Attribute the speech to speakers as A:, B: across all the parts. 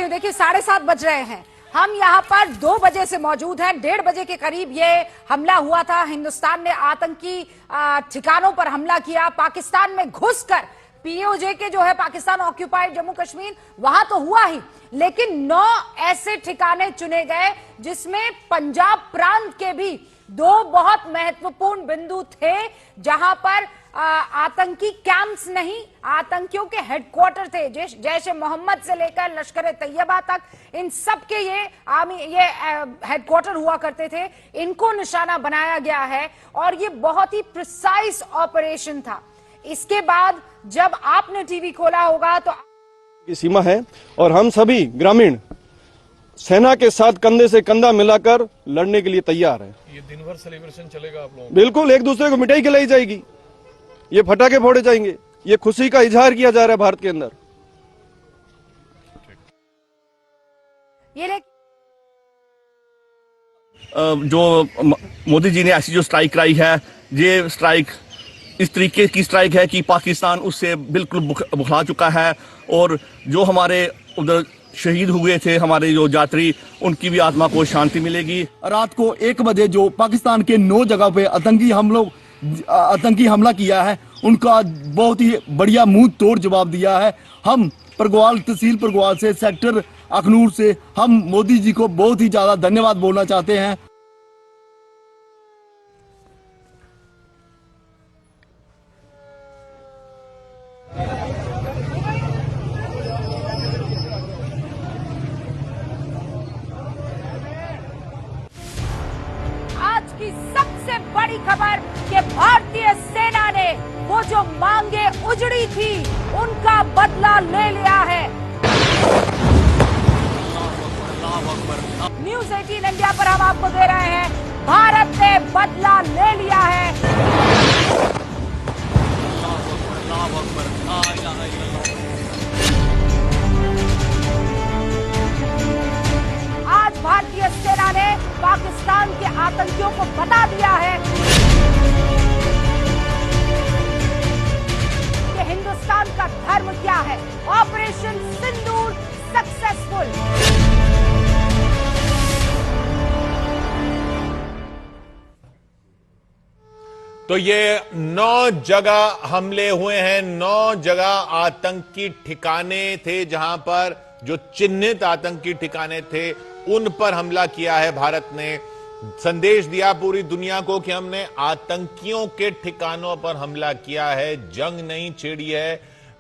A: देखिए 7:30 बज रहे हैं। हम यहाँ पर 2 बजे से मौजूद हैं। 1:30 बजे के करीब ये हमला हुआ था। हिंदुस्तान ने आतंकी ठिकानों पर हमला किया। पाकिस्तान में घुसकर पीओजे के जो है पाकिस्तान ऑक्यूपाइड जम्मू कश्मीर, वहां तो हुआ ही, लेकिन 9 ऐसे ठिकाने चुने गए जिसमें पंजाब प्रांत के भी 2 बहुत महत्वपूर्ण बिंदु थे, जहां पर आतंकी कैंप्स नहीं, आतंकियों के हेडक्वार्टर थे। जैश ए मोहम्मद से लेकर लश्कर तैयबा तक इन सब के ये हेडक्वार्टर हुआ करते थे। इनको निशाना बनाया गया है और ये बहुत ही प्रिसाइज ऑपरेशन था। इसके बाद जब आपने टीवी खोला होगा तो
B: की सीमा है और हम सभी ग्रामीण सेना के साथ कंधे से कंधा मिलाकर लड़ने के लिए तैयार हैं।
C: ये दिन भर सेलिब्रेशन चलेगा आप लोगों?
B: बिल्कुल, एक दूसरे को मिठाई खिलाई जाएगी, ये फटाके फोड़े जाएंगे, ये खुशी का इजहार किया जा रहा है भारत के अंदर।
A: ये
D: जो मोदी जी ने ऐसी जो स्ट्राइक कराई है, ये स्ट्राइक इस तरीके की स्ट्राइक है कि पाकिस्तान उससे बिल्कुल बुखला चुका है और जो हमारे उधर शहीद हुए थे हमारे जो यात्री, उनकी भी आत्मा को शांति मिलेगी।
E: रात को 1 बजे जो पाकिस्तान के 9 जगह पे आतंकी हमला किया है, उनका बहुत ही बढ़िया मुंह तोड़ जवाब दिया है। हम परगवाल तहसील परगवाल से, सेक्टर अखनूर से हम मोदी जी को बहुत ही ज्यादा धन्यवाद बोलना चाहते हैं।
A: आज की सबसे बड़ी खबर कि भारतीय सेना ने वो जो मांगे उजड़ी थी उनका बदला ले लिया है। न्यूज़ 18 इंडिया पर हम आपको दे रहे हैं, भारत ने बदला ले लिया है। आज भारतीय सेना ने पाकिस्तान के आतंकियों को बता दिया है कि हिंदुस्तान का धर्म क्या है। ऑपरेशन सिंदूर सक्सेसफुल।
F: तो ये 9 जगह हमले हुए हैं, 9 जगह आतंकी ठिकाने थे जहां पर जो चिन्हित आतंकी ठिकाने थे उन पर हमला किया है। भारत ने संदेश दिया पूरी दुनिया को कि हमने आतंकियों के ठिकानों पर हमला किया है, जंग नहीं छेड़ी है।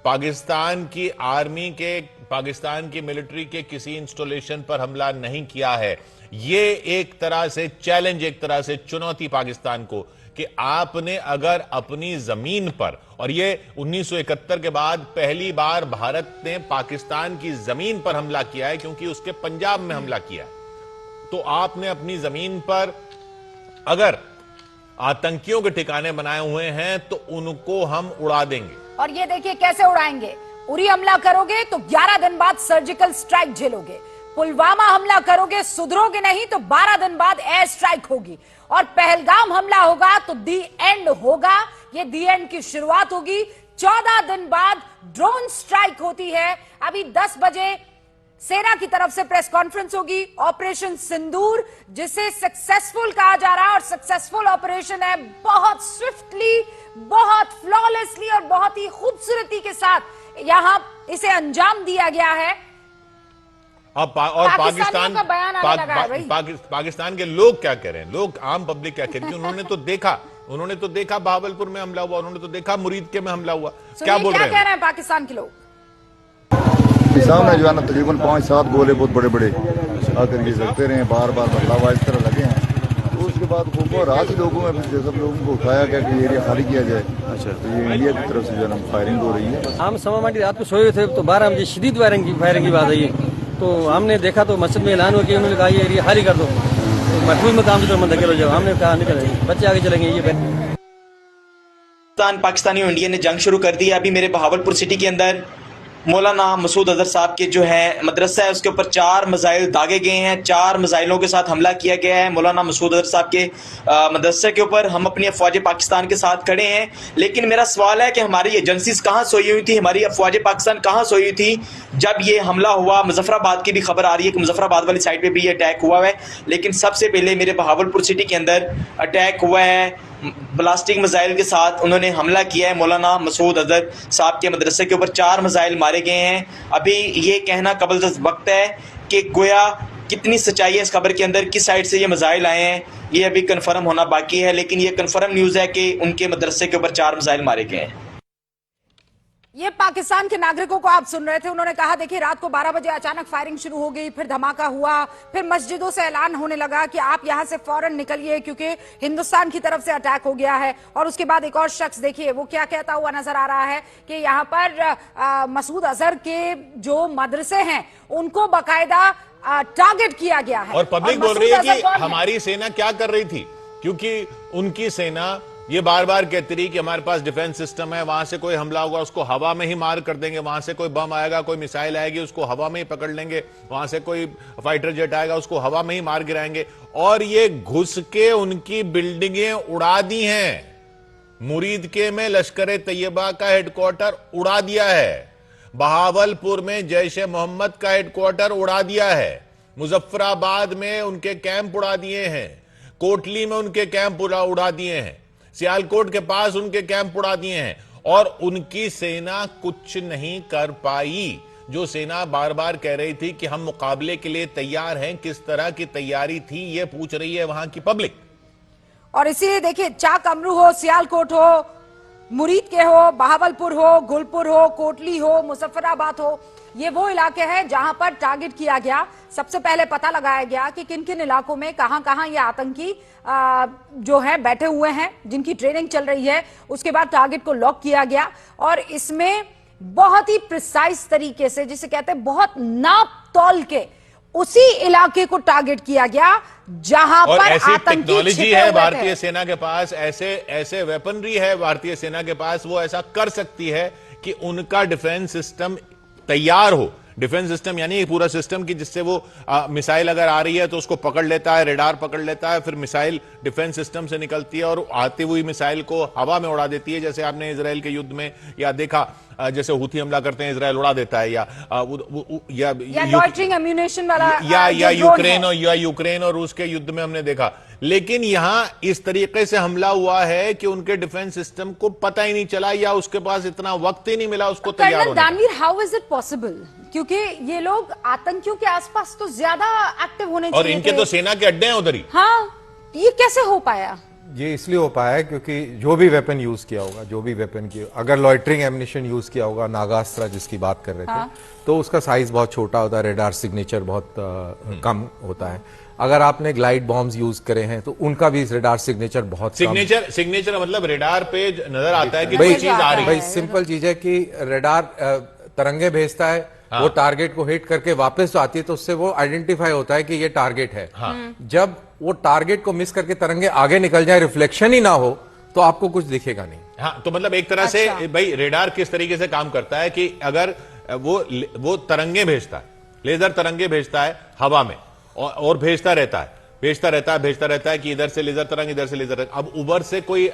F: पाकिस्तान की आर्मी के, पाकिस्तान की मिलिट्री के किसी इंस्टॉलेशन पर हमला नहीं किया है। ये एक तरह से चैलेंज, एक तरह से चुनौती पाकिस्तान को कि आपने अगर अपनी जमीन पर, और ये 1971 के बाद पहली बार भारत ने पाकिस्तान की जमीन पर हमला किया है क्योंकि उसके पंजाब में हमला किया है, तो आपने अपनी जमीन पर अगर आतंकियों के ठिकाने बनाए हुए हैं तो उनको हम उड़ा देंगे।
A: और ये देखिए कैसे उड़ाएंगे। उरी हमला करोगे तो 11 दिन बाद सर्जिकल स्ट्राइक झेलोगे। पुलवामा हमला करोगे, सुधरोगे नहीं तो 12 दिन बाद एयर स्ट्राइक होगी। और पहलगाम हमला होगा तो दी एंड होगा। ये दी एंड की शुरुआत होगी। 14 दिन बाद ड्रोन स्ट्राइक होती है। अभी 10 बजे सेना की तरफ से प्रेस कॉन्फ्रेंस होगी। ऑपरेशन सिंदूर, जिसे सक्सेसफुल कहा जा रहा है और सक्सेसफुल ऑपरेशन है। बहुत स्विफ्टली, बहुत फ्लॉलेसली और बहुत ही खूबसूरती के साथ यहां इसे अंजाम दिया गया है।
F: और पाकिस्तान के लोग क्या कह रहे हैं, लोग आम पब्लिक क्या कह रही है? उन्होंने तो देखा भावलपुर में हमला हुआ, उन्होंने तो देखा मुरीदके में हमला हुआ। क्या बोल रहे
A: हैं पाकिस्तान के लोग?
G: सामने जो है ना तकरीबन 5-7 गोले बहुत बड़े बड़े आकर ये लगते रहे, बार बार बदलाव इस तरह लगे हैं। तो उसके बाद रात ही लोगों में सब लोगों को उठाया गया कि एरिया खाली किया जाए। अच्छा, तो ये इंडिया की तरफ से जो है फायरिंग हो रही है।
H: हम समामाटी रात को सोए थे तो 12 बजे शदीद फायरिंग की बात आई है। तो हमने देखा तो मस्जिद में ऐलान हो गया, उन्होंने कहा ये एरिया खाली कर दो, तो महफूज मकाम की तरफ मत धकेलो जाओ। हमने कहा निकल बच्चे आगे चलेंगे। ये
I: पाकिस्तानी और इंडिया ने जंग शुरू कर दी है अभी मेरे बहावलपुर सिटी के अंदर। मौलाना मसूद अजहर साहब के जो है मदरसा है उसके ऊपर 4 मिसाइल दागे गए हैं। 4 मिसाइलों के साथ हमला किया गया है मौलाना मसूद अजहर साहब के मदरसे के ऊपर। हम अपनी अफवाज पाकिस्तान के साथ खड़े हैं, लेकिन मेरा सवाल है कि हमारी एजेंसीज कहाँ सोई हुई थी, हमारी अफवाज पाकिस्तान कहाँ सोई हुई थी जब ये हमला हुआ। मुजफ्फराबाद की भी खबर आ रही है कि मुजफ्फराबाद वाली साइड पे भी ये अटैक हुआ है, लेकिन सबसे पहले मेरे बहावलपुर सिटी के अंदर अटैक हुआ है ब्लास्टिक मिसाइल के साथ। उन्होंने हमला किया है मौलाना मसूद अजहर साहब के मदरसे के ऊपर। 4 मिसाइल मारे गए हैं। अभी ये कहना कबल वक्त है कि गोया कितनी सच्चाई है इस खबर के अंदर, किस साइड से ये मिसाइल आए हैं, ये अभी कंफर्म होना बाकी है, लेकिन ये कंफर्म न्यूज है कि उनके मदरसे के ऊपर 4 मिसाइल मारे गए हैं।
A: ये पाकिस्तान के नागरिकों को आप सुन रहे थे। उन्होंने कहा देखिए रात को 12 बजे अचानक फायरिंग शुरू हो गई, फिर धमाका हुआ, फिर मस्जिदों से ऐलान होने लगा कि आप यहां से फौरन निकलिए क्योंकि हिंदुस्तान की तरफ से अटैक हो गया है। और उसके बाद एक और शख्स देखिए वो क्या कहता हुआ नजर आ रहा है कि यहाँ पर मसूद अजहर के जो मदरसे हैं उनको बाकायदा टारगेट किया गया है।
F: और पब्लिक बोल रही है कि हमारी सेना क्या कर रही थी, क्योंकि उनकी सेना ये बार बार कहती रही कि हमारे पास डिफेंस सिस्टम है, वहां से कोई हमला होगा उसको हवा में ही मार कर देंगे, वहां से कोई बम आएगा, कोई मिसाइल आएगी उसको हवा में ही पकड़ लेंगे, वहां से कोई फाइटर जेट आएगा उसको हवा में ही मार गिराएंगे। और ये घुस के उनकी बिल्डिंगें उड़ा दी हैं। मुरीद के में लश्कर तैयबा का हेडक्वार्टर उड़ा दिया है, बहावलपुर में जैश मोहम्मद का हेडक्वार्टर उड़ा दिया है, मुजफ्फराबाद में उनके कैंप उड़ा दिए हैं, कोटली में उनके कैंप उड़ा दिए हैं, सियालकोट के पास उनके कैंप उड़ा दिए हैं। और उनकी सेना कुछ नहीं कर पाई। जो सेना बार बार कह रही थी कि हम मुकाबले के लिए तैयार हैं, किस तरह की तैयारी थी ये पूछ रही है वहां की पब्लिक।
A: और इसीलिए देखिए चाक अमरू हो, सियालकोट हो, मुरीद के हो, बहावलपुर हो, गुलपुर हो, कोटली हो, मुजफ्फराबाद हो, ये वो इलाके हैं जहां पर टारगेट किया गया। सबसे पहले पता लगाया गया कि किन किन इलाकों में कहां कहां ये आतंकी जो है बैठे हुए हैं, जिनकी ट्रेनिंग चल रही है। उसके बाद टारगेट को लॉक किया गया और इसमें बहुत ही प्रिसाइज तरीके से, जिसे कहते हैं बहुत नाप तौल के, उसी इलाके को टारगेट किया गया जहां
F: और
A: पर
F: ऐसी
A: आतंकी
F: टेक्नोलॉजी है भारतीय सेना के पास, ऐसे वेपनरी है भारतीय सेना के पास, वो ऐसा कर सकती है कि उनका डिफेंस सिस्टम तैयार हो। डिफेंस सिस्टम यानी पूरा सिस्टम की जिससे वो मिसाइल अगर आ रही है तो उसको पकड़ लेता है, रेडार पकड़ लेता है, फिर मिसाइल डिफेंस सिस्टम से निकलती है और आती हुई मिसाइल को हवा में उड़ा देती है। जैसे आपने इजराइल के युद्ध में या देखा, जैसे हुथी हमला करते हैं इजराइल उड़ा देता है, या
A: लॉइटरिंग एम्यूनेशन वाला
F: या यूक्रेन और रूस के युद्ध में हमने देखा। लेकिन यहां इस तरीके से हमला हुआ है कि उनके डिफेंस सिस्टम को पता ही नहीं चला या उसके पास इतना वक्त ही नहीं मिला उसको तैयार होने का।
A: दानवीर, हाउ इज इट पॉसिबल? क्योंकि ये लोग आतंकियों के आसपास तो ज्यादा एक्टिव होने चाहिए
F: और इनके तो सेना के अड्डे हैं उधर ही।
A: हाँ, ये कैसे हो पाया?
J: ये इसलिए हो पाया है क्योंकि जो भी वेपन यूज किया होगा, अगर लॉइटरिंग एम्यूनिशन यूज किया होगा, नागास्त्र जिसकी बात कर रहे थे, तो उसका साइज बहुत छोटा होता है, रेडार सिग्नेचर बहुत कम होता है। अगर आपने ग्लाइड बॉम्ब्स यूज करे हैं तो उनका भी रेडार सिग्नेचर बहुत
F: सिग्नेचर मतलब रेडार पे नजर आता है कि कोई चीज आ रही है।
J: भाई सिंपल चीज है कि रेडार तरंगे भेजता है, वो टारगेट को हिट करके वापस तो आती है, तो उससे वो आइडेंटिफाई होता है कि ये टारगेट है। जब वो टारगेट को मिस करके तरंगे आगे निकल जाए, रिफ्लेक्शन ही ना हो, तो आपको कुछ दिखेगा नहीं।
F: हाँ, तो मतलब एक तरह से भाई रेडार किस तरीके से काम करता है कि अगर वो तरंगे भेजता है, लेजर तरंगे भेजता है हवा में और भेजता रहता है कि इधर से लेजर तरंग, इधर से लेजर तरंग। अब ऊपर से कोई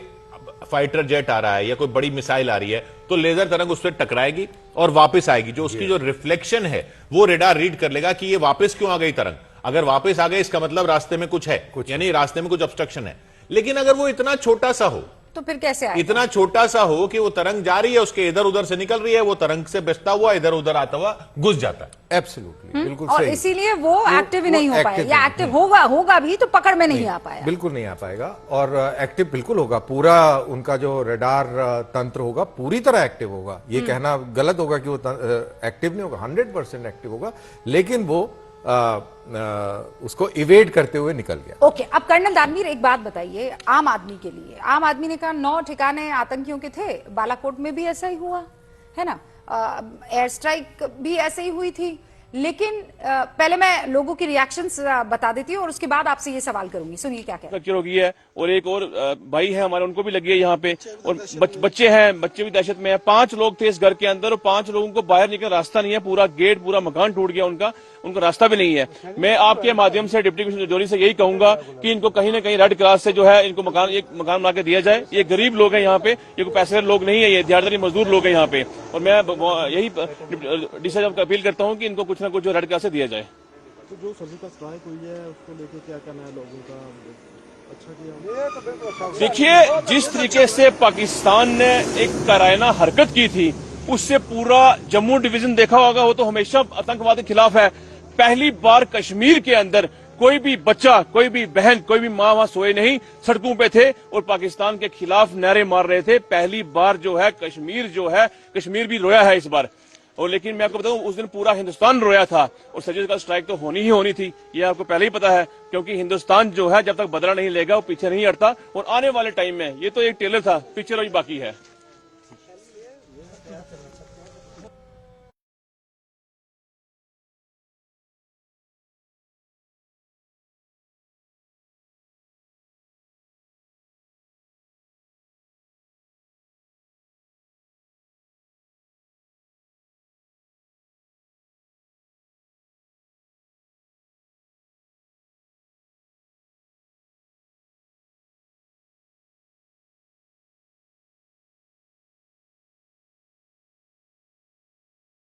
F: फाइटर जेट आ रहा है या कोई बड़ी मिसाइल आ रही है तो लेजर तरंग उससे टकराएगी और वापस आएगी। जो उसकी जो रिफ्लेक्शन है वो रेडार रीड कर लेगा कि ये वापस क्यों आ गई तरंग। अगर वापस आ गई इसका मतलब रास्ते में कुछ है, यानी रास्ते में कुछ ऑब्स्ट्रक्शन है। लेकिन अगर वो इतना छोटा सा हो
A: तो फिर कैसे आएगा?
F: इतना छोटा सा हो कि वो तरंग जा रही है, उसके इधर उधर से निकल रही है, वो तरंग से बचता हुआ इधर उधर आता हुआ घुस जाता है।
J: एब्सोल्युटली, बिल्कुल
A: और
J: सही।
A: इसीलिए वो एक्टिव ही नहीं हो पाया, या एक्टिव होगा भी तो पकड़ में नहीं आ पाया।
J: बिल्कुल नहीं आ पाएगा। और एक्टिव बिल्कुल होगा, पूरा उनका जो रेडार तंत्र होगा पूरी तरह एक्टिव होगा। ये कहना गलत होगा कि वो एक्टिव नहीं होगा, 100% एक्टिव होगा, लेकिन वो उसको इवेड करते हुए निकल गया।
A: ओके, अब कर्नल दानवीर एक बात बताइए आम आदमी के लिए। आम आदमी ने कहा 9 ठिकाने आतंकियों के थे, बालाकोट में भी ऐसा ही हुआ है ना, एयर स्ट्राइक भी ऐसे ही हुई थी। लेकिन पहले मैं लोगों की रिएक्शंस बता देती हूँ और उसके बाद आपसे ये सवाल करूंगी। सुनिए क्या कह रहे हैं।
B: होगी है और एक और भाई है हमारे, उनको भी लगी है यहाँ पे, और बच्चे हैं, बच्चे भी दहशत में है। 5 लोग थे इस घर के अंदर और 5 लोगों को बाहर निकलने का रास्ता नहीं है। पूरा गेट, पूरा मकान टूट गया उनका रास्ता भी नहीं है। मैं आपके माध्यम से डिप्टी कमिश्नर जोरी से यही कहूंगा कि इनको कहीं ना कहीं रेड क्रॉस से जो है इनको एक मकान बना के दिया जाए। ये गरीब लोग हैं यहाँ पे, ये कोई पैसे लोग नहीं है, ये दिहाड़ीदारी मजदूर लोग हैं यहाँ पे। और मैं यही डी साहब को अपील करता हूँ कि इनको कुछ ना कुछ जो रेड क्रॉस से दिया जाए।
C: तो जो सर्जिकल स्ट्राइक हुई है उसको लेके क्या करना है लोगों का? अच्छा किया।
B: देखिए, जिस तरीके से पाकिस्तान ने एक कायराना हरकत की थी, उससे पूरा जम्मू डिवीजन देखा होगा, वो तो हमेशा आतंकवाद के खिलाफ है। पहली बार कश्मीर के अंदर कोई भी बच्चा, कोई भी बहन, कोई भी माँ वहां सोए नहीं, सड़कों पे थे और पाकिस्तान के खिलाफ नारे मार रहे थे। पहली बार जो है कश्मीर भी रोया है इस बार। और लेकिन मैं आपको बताऊं, उस दिन पूरा हिंदुस्तान रोया था और सर्जिकल स्ट्राइक तो होनी ही होनी थी, ये आपको पहले ही पता है, क्योंकि हिंदुस्तान जो है जब तक बदला नहीं लेगा वो पीछे नहीं हटता। और आने वाले टाइम में ये तो एक टेलर था, पिक्चर अभी बाकी है।